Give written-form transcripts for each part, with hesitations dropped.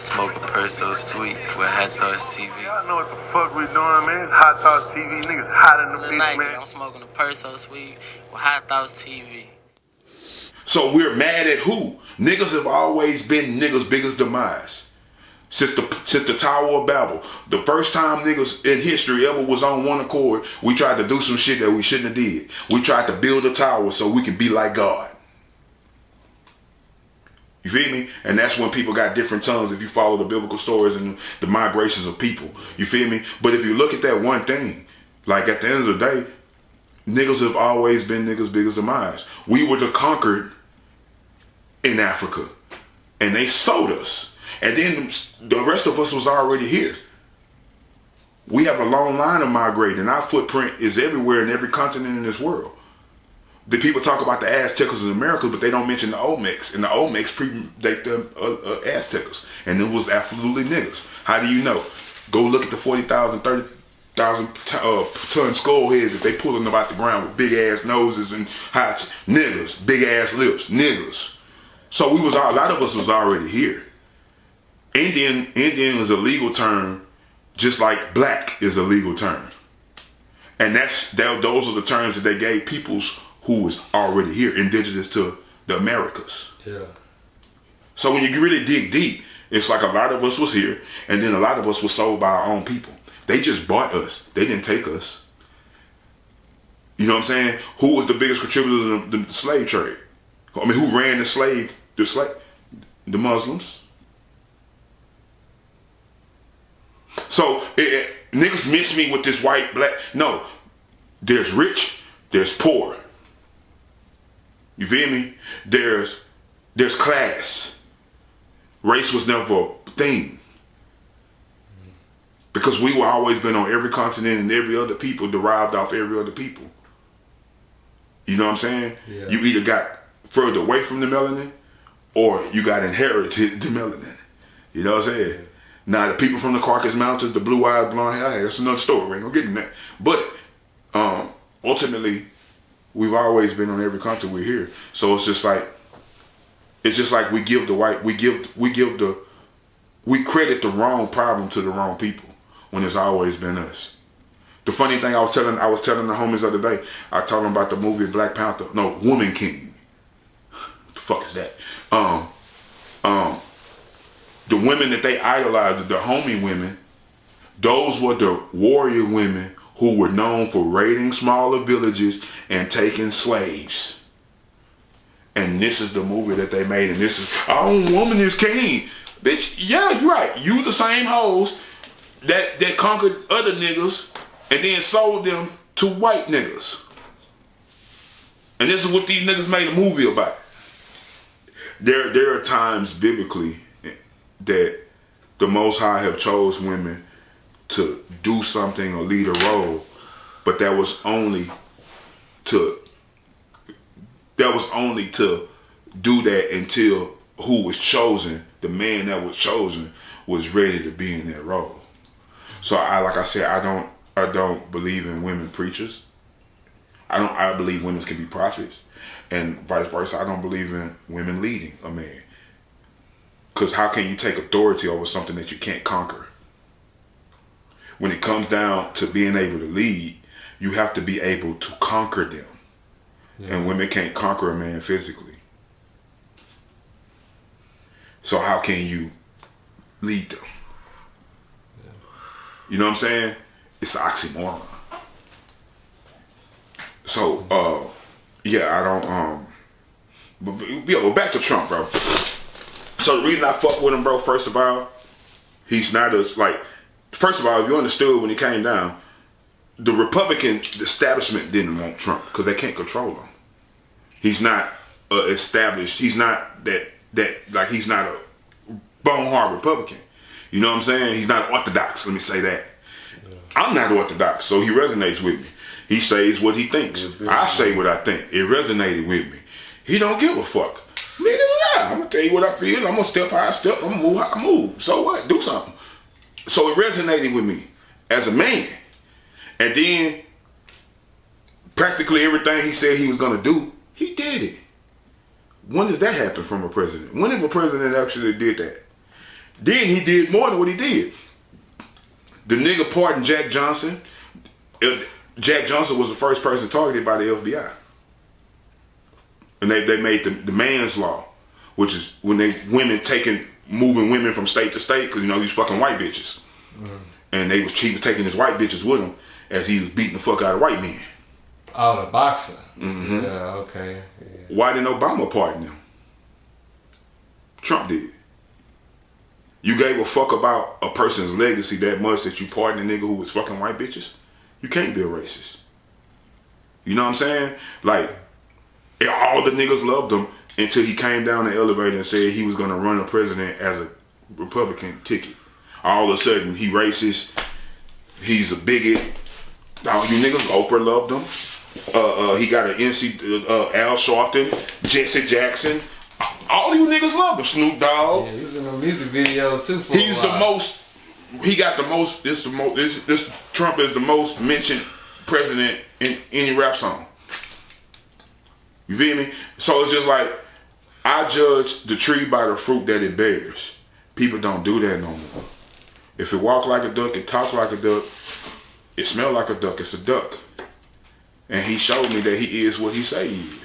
Smoke a purse so sweet with HighThoughtsTV. Y'all know what the fuck we doing, man. It's HighThoughtsTV. Niggas hot in the bitch, man. I'm smoking a purse so sweet with HighThoughtsTV. So we're mad at who? Niggas have always been niggas' biggest demise. Since the Tower of Babel. The first time niggas in history ever was on one accord, we tried to do some shit that we shouldn't have did. We tried to build a tower so we could be like God. You feel me? And that's when people got different tongues if you follow the biblical stories and the migrations of people. You feel me? But if you look at that one thing, like at the end of the day, niggas have always been niggas' biggest demise. We were the conquered in Africa. And they sold us. And then the rest of us was already here. We have a long line of migrating. Our footprint is everywhere in every continent in this world. The people talk about the Aztecans in America, but they don't mention the Olmecs. And the Olmecs predate the Aztecans. And it was absolutely niggas. How do you know? Go look at the 40,000, 30,000 ton skull heads that they pulling them out the ground with big ass noses and niggas, big ass lips, niggas. So a lot of us was already here. Indian is a legal term, just like black is a legal term. And those are the terms that they gave peoples who was already here, indigenous to the Americas. Yeah. So when you really dig deep, it's like a lot of us was here, and then a lot of us was sold by our own people. They just bought us. They didn't take us. You know what I'm saying? Who was the biggest contributor to the slave trade? I mean, who ran the Muslims. So niggas mix me with this white, black. No, there's rich, there's poor. You feel me? There's class. Race was never a thing. Because we were always been on every continent and every other people derived off every other people. You know what I'm saying? Yeah. You either got further away from the melanin or you got inherited the melanin. You know what I'm saying? Yeah. Now the people from the Caucasus Mountains, the blue eyes, blonde hair, that's another story. We ain't gonna get in that. But ultimately, we've always been on every continent we're here. So it's just like we credit the wrong problem to the wrong people when it's always been us. The funny thing I was telling the homies the other day, I told them about the movie Black Panther. No, Woman King. What the fuck is that? The women that they idolized, the homie women, those were the warrior women who were known for raiding smaller villages and taking slaves. And this is the movie that they made, and this is, our own woman is king. Bitch, yeah, you're right. You the same hoes that conquered other niggas and then sold them to white niggas. And this is what these niggas made a movie about. There are times biblically that the Most High have chose women to do something or lead a role, but that was only to do that until who was chosen, the man that was chosen, was ready to be in that role. So I don't believe in women preachers. I believe women can be prophets, and vice versa. I don't believe in women leading a man. Because how can you take authority over something that you can't conquer? When it comes down to being able to lead, you have to be able to conquer them. Yeah. And women can't conquer a man physically. So how can you lead them? Yeah. You know what I'm saying? It's an oxymoron. So, yeah, I don't, but back to Trump, bro. So the reason I fuck with him, bro, first of all, he's not as, like, first of all, if you understood when he came down, the Republican establishment didn't want Trump because they can't control him. He's not established. He's not he's not a bone hard Republican. You know what I'm saying? He's not orthodox, let me say that. Yeah. I'm not orthodox, so he resonates with me. He says what he thinks. I say what I think. It resonated with me. He don't give a fuck. Neither do I. I'm gonna tell you what I feel. I'm gonna step how I step. I'm gonna move how I move. So what? Do something. So it resonated with me as a man. And then practically everything he said he was gonna do, he did it. When does that happen from a president? When if a president actually did that? Then he did more than what he did. The nigga pardoned Jack Johnson. Jack Johnson was the first person targeted by the FBI. And they made the man's law, which is when moving women from state to state, because these fucking white bitches. And they was cheap taking his white bitches with him as he was beating the fuck out of white men. Oh, the boxer. Yeah, okay. Yeah. Why didn't Obama pardon him? Trump did. You gave a fuck about a person's legacy that much that you pardoned a nigga who was fucking white bitches? You can't be a racist. You know what I'm saying? Like, all the niggas loved him until he came down the elevator and said he was going to run a president as a Republican ticket. All of a sudden, he racist. He's a bigot. All you niggas, Oprah loved him. He got an Al Sharpton, Jesse Jackson. All you niggas loved him. Snoop Dogg. Yeah, he was in the music videos too for He's the most. He got the most. This Trump is the most mentioned president in any rap song. You feel me? So it's just like, I judge the tree by the fruit that it bears. People don't do that no more. If it walk like a duck, it talk like a duck, it smell like a duck, it's a duck. And he showed me that he is what he say he is.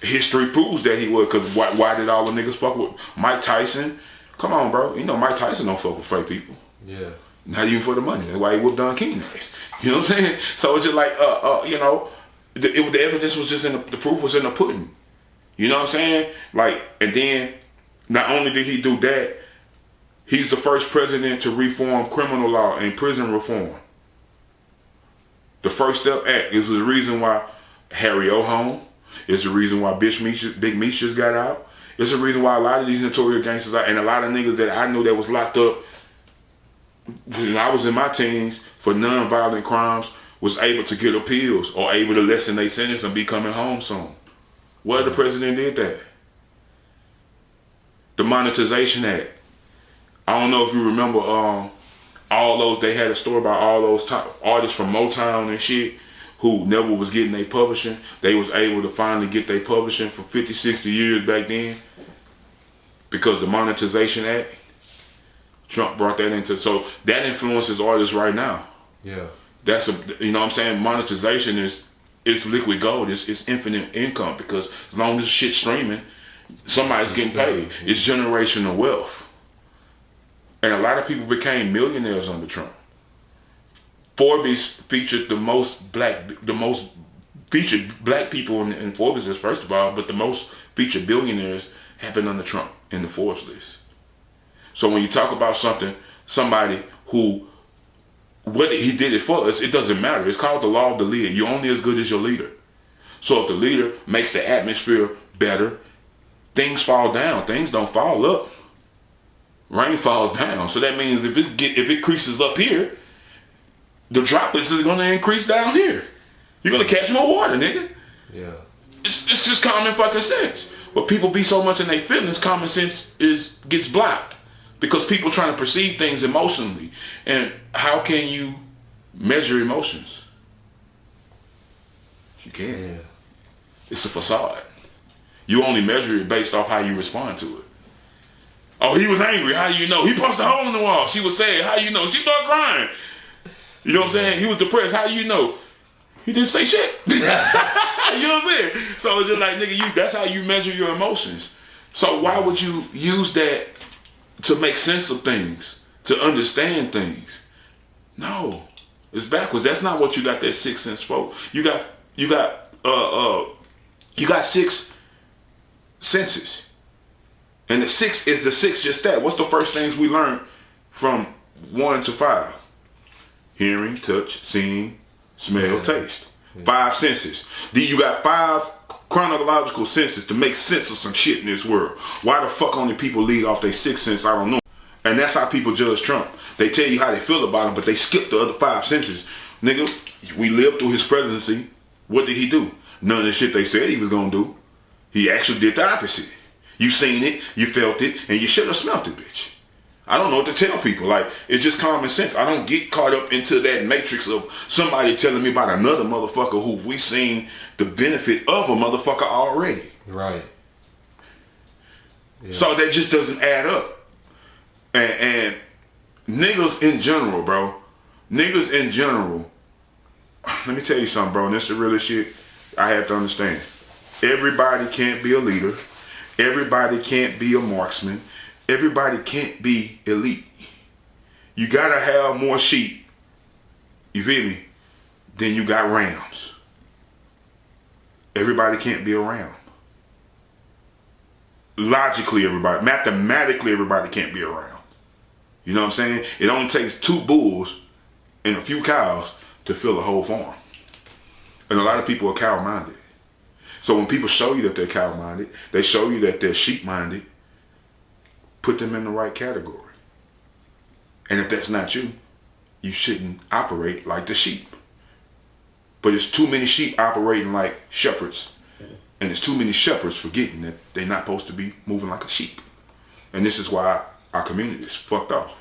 History proves that he was, because why did all the niggas fuck with Mike Tyson? Come on, bro. Mike Tyson don't fuck with fake people. Yeah. Not even for the money. That's why he whooped Don King ass. You know what I'm saying? So it's just like, the evidence was just the proof was in the pudding. You know what I'm saying? Like, and then, not only did he do that, he's the first president to reform criminal law and prison reform. The First Step Act is the reason why Harry O. home. It's the reason why Big Meech just got out. It's the reason why a lot of these notorious gangsters and a lot of niggas that I knew that was locked up when I was in my teens for non-violent crimes was able to get appeals or able to lessen their sentence and be coming home soon. Well, the president did that. The Monetization Act. I don't know if you remember all those, they had a story about all those top artists from Motown and shit who never was getting their publishing. They was able to finally get their publishing for 50, 60 years back then because the Monetization Act, Trump brought that into, so that influences artists right now. Yeah. That's you know what I'm saying? Monetization is liquid gold. It's infinite income because as long as shit's streaming, somebody's getting paid. It's generational wealth. And a lot of people became millionaires under Trump. Forbes featured the most featured black people in Forbes list, first of all, but the most featured billionaires happened under Trump in the Forbes list. So when you talk about somebody who, whether he did it for us, it doesn't matter. It's called the law of the leader. You're only as good as your leader. So if the leader makes the atmosphere better, things fall down. Things don't fall up. Rain falls down. So that means if it creases up here, the droplets is going to increase down here. You're going to catch more water, nigga. Yeah. It's just common fucking sense. But people be so much in their feelings, common sense gets blocked. Because people trying to perceive things emotionally. And how can you measure emotions? You can't. Yeah. It's a facade. You only measure it based off how you respond to it. Oh, he was angry. How do you know? He punched a hole in the wall. She was sad. How do you know? She started crying. You know what I'm saying? He was depressed. How do you know? He didn't say shit. You know what I'm saying? So it's just like, nigga, that's how you measure your emotions. So why would you use that to make sense of things, to understand things? No, it's backwards. That's not what you got that sixth sense for. You got six senses. And the sixth is the sixth just that. What's the first things we learn from 1 to 5? Hearing, touch, seeing, smell, taste. 5 senses. Then you got 5 chronological senses to make sense of some shit in this world. Why the fuck only people lead off their 6th sense? I don't know. And that's how people judge Trump. They tell you how they feel about him, but they skip the other 5 senses. Nigga, we lived through his presidency. What did he do? None of the shit they said he was gonna do. He actually did the opposite. You seen it, you felt it, and you should have smelt it, bitch. I don't know what to tell people. Like, it's just common sense. I don't get caught up into that matrix of somebody telling me about another motherfucker who we seen the benefit of a motherfucker already. Right. So that just doesn't add up. And niggas in general, bro. Niggas in general. Let me tell you something, bro. And this is the realest shit I have to understand. Everybody can't be a leader. Everybody can't be a marksman. Everybody can't be elite. You gotta have more sheep, you feel me, than you got rams. Everybody can't be a ram. Logically, everybody, mathematically, everybody can't be a ram. You know what I'm saying? It only takes 2 bulls and a few cows to fill a whole farm. And a lot of people are cow-minded. So when people show you that they're cow-minded, they show you that they're sheep-minded, put them in the right category. And if that's not you, you shouldn't operate like the sheep. But there's too many sheep operating like shepherds. And there's too many shepherds forgetting that they're not supposed to be moving like a sheep. And this is why our community is fucked off.